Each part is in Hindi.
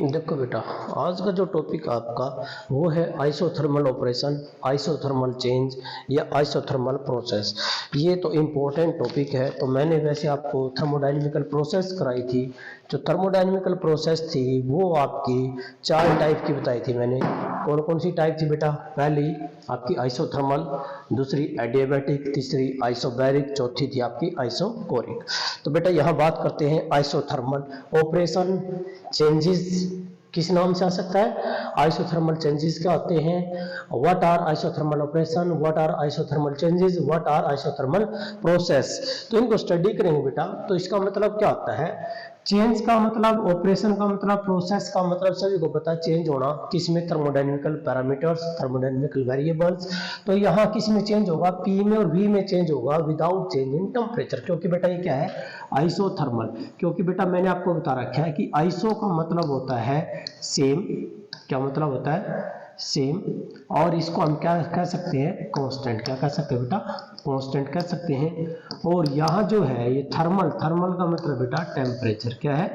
देखो बेटा, आज का जो टॉपिक आपका वो है आइसोथर्मल ऑपरेशन, आइसोथर्मल चेंज या आइसोथर्मल प्रोसेस। ये तो इम्पोर्टेंट टॉपिक है। तो मैंने वैसे आपको थर्मोडायनेमिकल प्रोसेस कराई थी। जो थर्मोडायनेमिकल प्रोसेस थी वो आपकी 4 टाइप की बताई थी मैंने। कौन कौन सी टाइप थी बेटा? पहली आपकी आइसोथर्मल, दूसरी एडियाबैटिक, तीसरी आइसोबैरिक, चौथी थी आपकी आइसोकोरिक। तो बेटा यहाँ बात करते हैं आइसोथर्मल ऑपरेशन चेंजेस। किस नाम से आ सकता है? आइसोथर्मल चेंजेस क्या होते हैं? What are isothermal operation, what are isothermal changes, what are isothermal process. तो इनको स्टडी करेंगे बेटा। तो इसका मतलब क्या होता है? चेंज का मतलब, ऑपरेशन का मतलब, प्रोसेस का मतलब सभी को पता है चेंज होना। किसमें? Thermodynamical parameters, thermodynamical variables. तो यहाँ किस में चेंज होगा? पी में और वी में चेंज होगा विदाउट चेंज इन टेम्परेचर। क्योंकि बेटा ये क्या है? आइसोथर्मल। क्योंकि बेटा मैंने आपको बता रखा है कि आइसो का मतलब होता है सेम। क्या मतलब होता है? सेम। और इसको हम क्या कह सकते हैं? कांस्टेंट। क्या कह सकते हैं बेटा? कांस्टेंट कह सकते हैं। और यहाँ जो है ये थर्मल, थर्मल का मतलब बेटा टेम्परेचर। क्या है?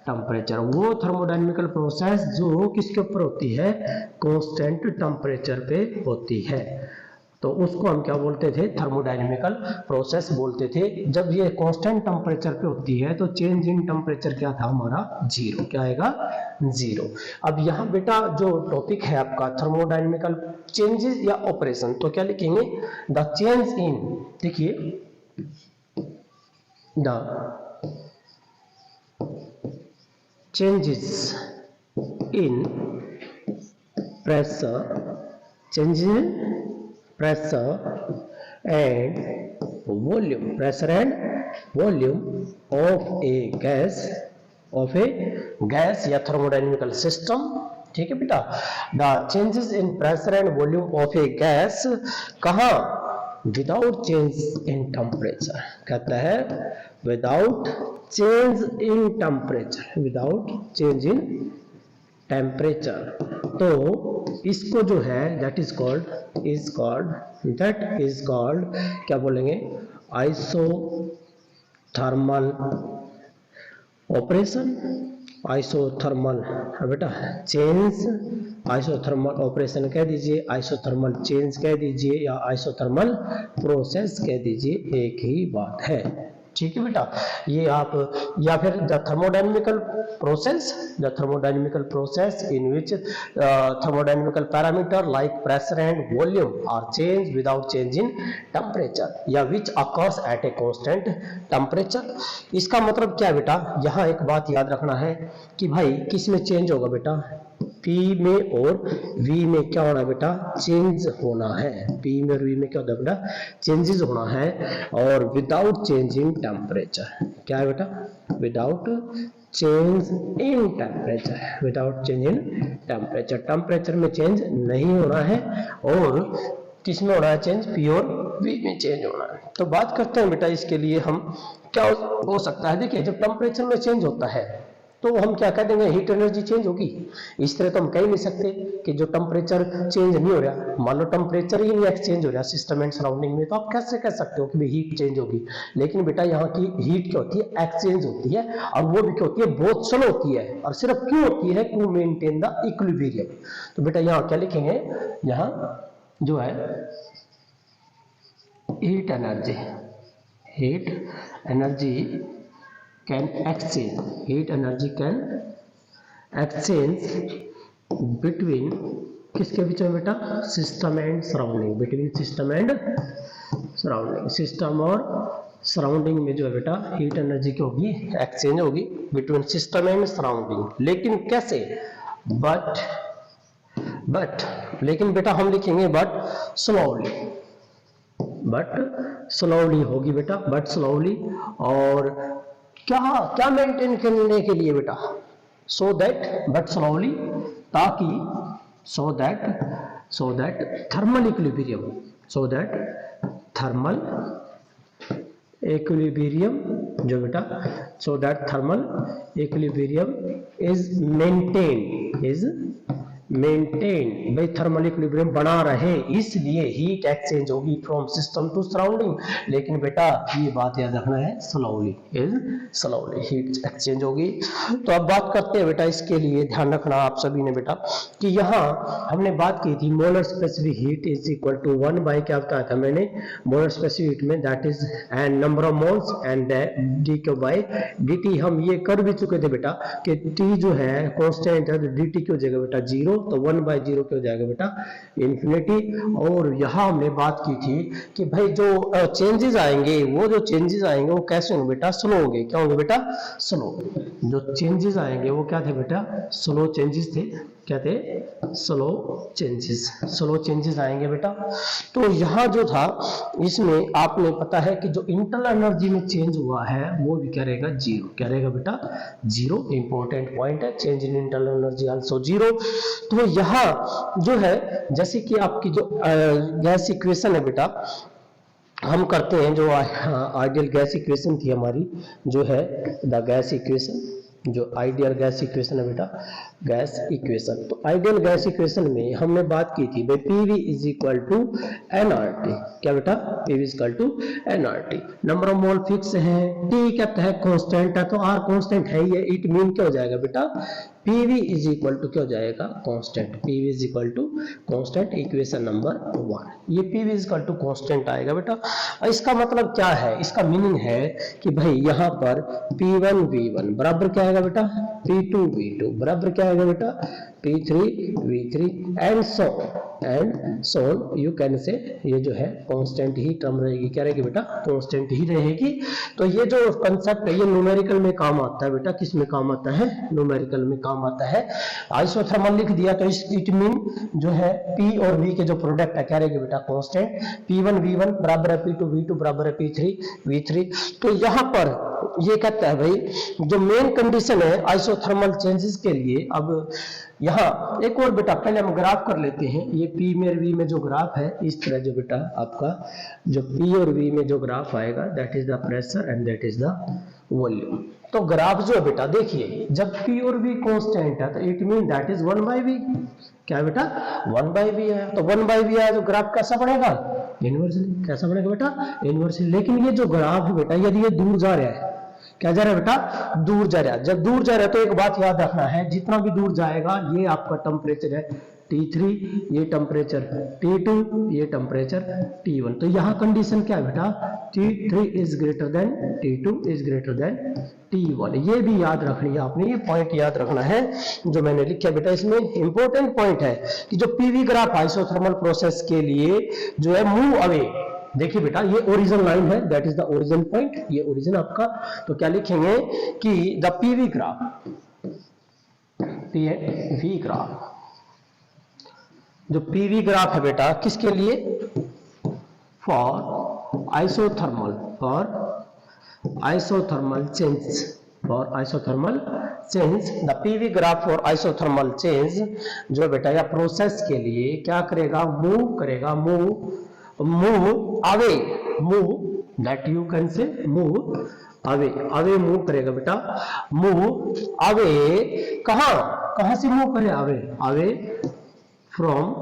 टेम्परेचर। वो थर्मोडायनेमिकल प्रोसेस जो किसके ऊपर होती है? कांस्टेंट टेम्परेचर पे होती है। तो उसको हम क्या बोलते थे? थर्मोडायनेमिकल प्रोसेस बोलते थे। जब ये कांस्टेंट टेम्परेचर पे होती है तो चेंज इन टेम्परेचर क्या था हमारा? जीरो। क्या आएगा? जीरो। अब यहाँ बेटा जो टॉपिक है आपका थर्मोडायनेमिकल चेंजेस या ऑपरेशन, तो क्या लिखेंगे? द चेंज इन, देखिए, the changes in pressure, changes in pressure and volume, pressure and volume of a gas या thermodynamical system। ठीक है बेटा। The changes in pressure and volume of a gas कहाँ? Without change in temperature. कहता है without change in temperature, without change in temperature. तो इसको जो है दैट इज कॉल्ड क्या बोलेंगे? आइसोथर्मल ऑपरेशन, आइसोथर्मल बेटा चेंज, आइसोथर्मल ऑपरेशन कह दीजिए, आइसोथर्मल चेंज कह दीजिए या आइसोथर्मल प्रोसेस कह दीजिए, एक ही बात है। ठीक है बेटा। ये आप, या फिर the thermodynamical process in which thermodynamical parameter like pressure and volume are change without change in temperature या which occurs at a constant temperature. इसका मतलब क्या है बेटा? यहाँ एक बात याद रखना है कि भाई किस में चेंज होगा बेटा? P में और V में क्या होना है बेटा? चेंज होना है। P में और V में क्या होता है बेटा? चेंजेस होना है। और विदाउट चेंजिंग टेम्परेचर। क्या है बेटा? Without change in temperature, without change in temperature. Temperature में चेंज नहीं होना है। और किस में होना है चेंज? P और V में चेंज होना है। तो बात करते हैं बेटा इसके लिए हम क्या हो सकता है। देखिए जब टेम्परेचर में चेंज होता है तो हम क्या कह देंगे? हीट एनर्जी चेंज होगी। इस तरह तो हम कह ही नहीं सकते कि जो टेम्परेचर चेंज नहीं हो रहा, मान लो टेम्परेचर ही नहीं एक्सचेंज हो रहा सिस्टम एंड सराउंडिंग में, तो आप कैसे कह सकते हो कि हीट चेंज होगी? लेकिन बेटा यहाँ की हीट क्या होती है? एक्सचेंज होती है। और वो भी क्या होती है? बहुत स्लो होती है। और सिर्फ क्यों होती है? To maintain the equilibrium. तो बेटा यहाँ क्या लिखेंगे? यहाँ जो है heat energy can exchange between किसके बीच में बेटा? System and surrounding, between system and surrounding. System और सराउंडिंग में जो है बेटा हीट एनर्जी की होगी? एक्सचेंज होगी बिटवीन सिस्टम एंड सराउंडिंग। लेकिन कैसे? लेकिन बेटा हम लिखेंगे बट स्लोली होगी बेटा, बट स्लोली। और क्या मेंटेन करने के लिए बेटा? सो दैट, बट स्लोली, ताकि सो दैट थर्मल इक्विलिब्रियम जो बेटा, so that thermal equilibrium is maintain, भाई थर्मल इक्विलिब्रियम बना रहे, इसलिए हीट एक्सचेंज होगी फ्रॉम सिस्टम टू सराउंडिंग। लेकिन बेटा ये बात याद रखना है, स्लोली हीट एक्सचेंज होगी। तो अब बात करते हैं बेटा, इसके लिए ध्यान रखना आप सभी ने बेटा कि यहाँ हमने बात की थी molar specific heat is equal to 1 by क्या बताया था मैंने, मोलर स्पेसिफिक हीट में that is and number of moles and D Q by dt। हम ये कर भी चुके थे बेटा कि t जो है कांस्टेंट है, तो dt क्यों हो जाएगा बेटा 0, तो 1/0 क्यों हो जाएगा बेटा इंफिनिटी। और यहाँ हमने बात की थी कि भाई जो चेंजेस आएंगे, वो जो चेंजेस आएंगे वो कैसे होंगे बेटा, स्लो होंगे। क्या होंगे बेटा, स्लो। जो चेंजेस आएंगे वो क्या थे बेटा, स्लो चेंजेस थे। क्या थे, स्लो चेंजेस आएंगे बेटा। तो यहाँ जो था इसमें आपने पता है कि जो इंटरनल एनर्जी में चेंज हुआ है वो भी क्या रहेगा, जीरो। क्या रहेगा बेटा, जीरो। इंपॉर्टेंट पॉइंट है, change in internal energy also zero. तो यहाँ जो है जैसे कि आपकी जो गैस इक्वेशन है बेटा, हम करते हैं जो आइडियल गैस इक्वेशन थी हमारी, जो है द गैस इक्वेशन, जो आइडियल गैस इक्वेशन है बेटा, गैस इक्वेशन। तो आइडियल गैस इक्वेशन में हमने बात की थी भाई PV is equal to NRT. क्या बेटा, PV is equal to NRT. Number of mole fix है, टी क्या है, कांस्टेंट है, तो आर कांस्टेंट है ही है। इट मीन क्या हो जाएगा बेटा, पीवी इज इक्वल टू क्या हो जाएगा, constant. PV is equal to constant, equation number 1। ये PV is equal to constant आएगा बेटा। इसका मतलब क्या है, इसका मीनिंग है कि भाई यहाँ पर P1 V1 बराबर क्या आएगा बेटा, P2 V2 बराबर क्या आएगा बेटा, P3 V3 and so you can से, ये जो है कांस्टेंट ही टर्म रहेगी। क्या रहेगी बेटा, कांस्टेंट ही रहेगी। तो ये जो कंसेप्ट है ये न्यूमेरिकल में काम आता है बेटा। किस में काम आता है, न्यूमेरिकल में काम आता है। आइसोथर्मल लिख दिया तो इट मीन जो है P और V के जो प्रोडक्ट है क्या रहेगी बेटा, कांस्टेंट। P1 V1 बराबर है P2 V2 बराबर है P3 V3। तो यहाँ पर ये कहता है भाई जो मेन कंडीशन है आइसोथर्मल चेंजेस के लिए। अब यहाँ एक और बेटा पहले हम ग्राफ कर लेते हैं। ये P में और V में जो ग्राफ है, इस तरह जो बेटा आपका जो P और V में जो ग्राफ आएगा, that is the pressure and that is the volume. तो ग्राफ जो है बेटा देखिए, जब P और V कांस्टेंट है तो it mean that is 1/V। क्या है बेटा, 1/V है। तो 1/V है तो ग्राफ कैसा बढ़ेगा, इनवर्सली। कैसा बढ़ेगा बेटा, इनवर्सली। लेकिन ये जो ग्राफ है बेटा, यदि ये दूर जा रहा है, क्या जा रहा है बेटा, दूर जा रहा है। जब दूर जा रहा है तो एक बात याद रखना है, जितना भी दूर जाएगा ये आपका टेम्परेचर है T3, ये टेम्परेचर T2, ये टेम्परेचर T1। तो यहाँ कंडीशन क्या है बेटा, T3 is greater than T2 is greater than T1। ये भी याद रखनी है आपने, ये पॉइंट याद रखना है जो मैंने लिखा बेटा। इसमें इंपॉर्टेंट पॉइंट है कि जो पीवी ग्राफ आइसोथर्मल प्रोसेस के लिए जो है मूव अवे। देखिए बेटा ये ओरिजिन लाइन है, that is the origin point, ये ओरिजिन आपका। तो क्या लिखेंगे कि the PV graph, PV graph, जो पीवी ग्राफ है बेटा किसके लिए, for isothermal, for isothermal change, for isothermal change. The PV graph for isothermal change जो बेटा या प्रोसेस के लिए क्या करेगा, मूव करेगा, move away, move that you can say move away, away move करेगा बेटा, मूव अवे। कहां से मूव करे, away from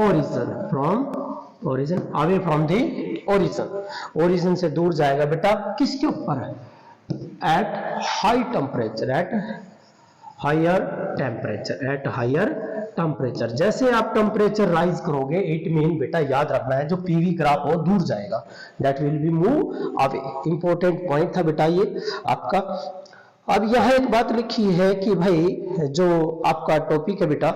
origin, from origin, away from the origin. Origin से दूर जाएगा बेटा, किसके ऊपर है, at high temperature, at higher temperature, at higher temperature. जैसे आप टेम्परेचर राइज करोगे, इट मीन बेटा याद रखना है जो पीवी ग्राफ हो दूर जाएगा, that will be move away. Important point था बेटा ये आपका। अब यह एक बात लिखी है कि भाई जो आपका टॉपिक है बेटा,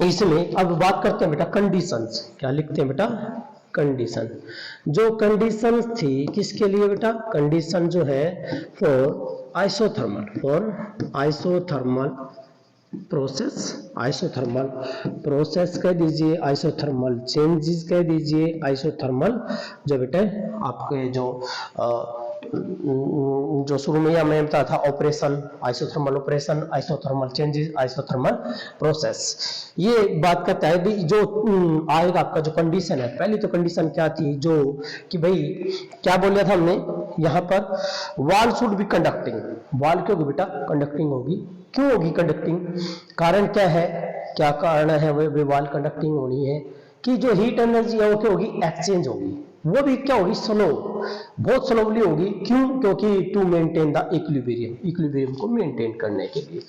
इसमें अब बात करते हैं बेटा कंडीशंस। क्या लिखते हैं बेटा, कंडीशन। जो कंडीशन थी किसके लिए बेटा, कंडीशन जो है for isothermal, for isothermal process, isothermal process कह दीजिए, आइसोथर्मल चेंजेस कह दीजिए, आइसोथर्मल जो बेटा आपके जो शुरू में मैं बताया था operation, isothermal operation, isothermal changes, isothermal process. ये बात करता है भी जो आएगा आपका जो कंडीशन है। पहली तो कंडीशन क्या थी, जो कि भाई क्या बोल था हमने यहाँ पर, wall should be conducting. Wall क्यों होगी बेटा, कंडक्टिंग होगी। क्यों होगी कंडक्टिंग, कारण क्या है, क्या कारण है, वो वाल कंडक्टिंग होनी है कि जो हीट एनर्जी है वो क्या होगी, एक्सचेंज होगी, वो भी क्या होगी, स्लो, बहुत स्लोली होगी। क्यों, क्योंकि to maintain the equilibrium, equilibrium को मेंटेन करने के लिए।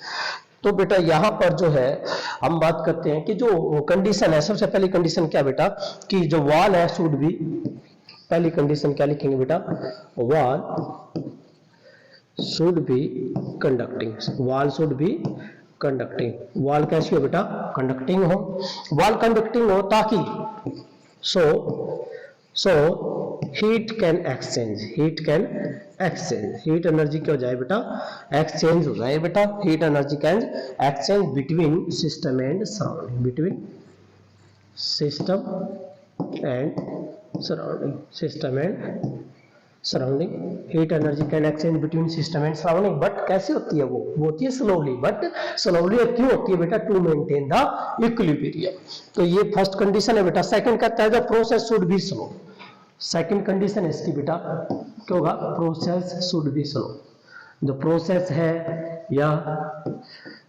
तो बेटा यहाँ पर जो है हम बात करते हैं कि जो कंडीशन है, सबसे पहली कंडीशन क्या बेटा, कि जो वॉल है शुड बी, पहली कंडीशन क्या लिखेंगे बेटा, wall should be conducting, wall should be conducting, wall कैसी हो बेटा, कंडक्टिंग हो, वॉल कंडक्टिंग हो ताकि so heat can exchange, heat can exchange, heat energy क्या हो जाए बेटा, एक्सचेंज हो जाए बेटा, heat energy can exchange between system and surrounding, between system and surrounding, system and surrounding, heat energy can exchange between system and surrounding. But कैसे होती है वो होती है स्लोली, बट स्लोली क्यों होती है बेटा, टू मेंटेन द इक्विलिब्रियम। तो ये फर्स्ट कंडीशन है बेटा। सेकंड कहता है the process should be slow, second condition है इसकी बेटा क्या होगा, प्रोसेस शुड बी स्लो, जो प्रोसेस है या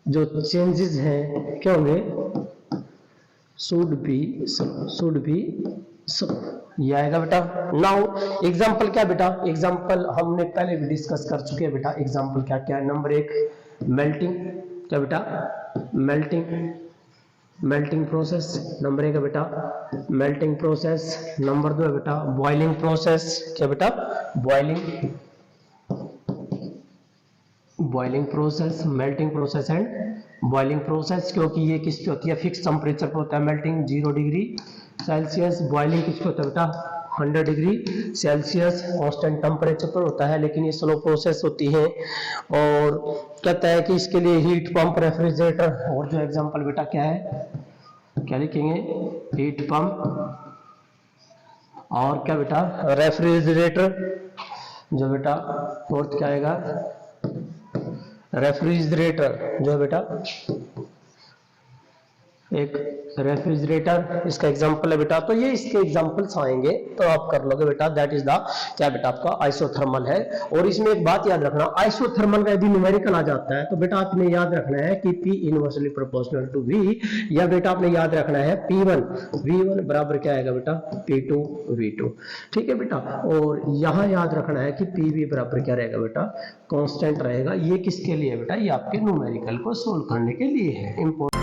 जो चेंजेस हैं क्या होंगे, शुड बी स्लो, ये आएगा बेटा। नाउ एग्जांपल क्या बेटा, एग्जांपल हमने पहले भी डिस्कस कर चुके हैं बेटा। एग्जांपल क्या क्या है, नंबर एक मेल्टिंग, क्या बेटा, मेल्टिंग प्रोसेस, नंबर एक है बेटा मेल्टिंग प्रोसेस। नंबर दो है बेटा बॉइलिंग प्रोसेस, क्या बेटा, boiling process, melting process and boiling process, क्योंकि ये किस पे होती है, फिक्स टेम्परेचर पे होता है। मेल्टिंग 0 डिग्री सेल्सियस, बॉइलिंग किस पे होता है बेटा, 100 डिग्री सेल्सियस, कांस्टेंट टेम्परेचर पर होता है, लेकिन ये स्लो प्रोसेस होती है। और कहता है कि इसके लिए हीट पंप, रेफ्रिजरेटर, और जो एग्जांपल बेटा क्या है, क्या लिखेंगे, हीट पंप और क्या बेटा, रेफ्रिजरेटर, जो बेटा फोर्थ क्या आएगा, रेफ्रिजरेटर, जो है बेटा एक रेफ्रिजरेटर, इसका एग्जांपल है बेटा। तो ये इसके एग्जांपल्स आएंगे तो आप कर लोगे बेटा, दैट इज द क्या बेटा आपका आइसोथर्मल है। और इसमें एक बात याद रखना, आइसोथर्मल का यदि न्यूमेरिकल आ जाता है तो बेटा आपने याद रखना है कि P inversely proportional to V, या बेटा आपने याद रखना है P1 V1 बराबर क्या आएगा बेटा, P2 V2, ठीक है बेटा। और यहाँ याद रखना है कि PV बराबर क्या रहेगा बेटा, कांस्टेंट रहेगा। ये किसके लिए बेटा, ये आपके न्यूमेरिकल को सोल्व करने के लिए है, इंपॉर्टेंट।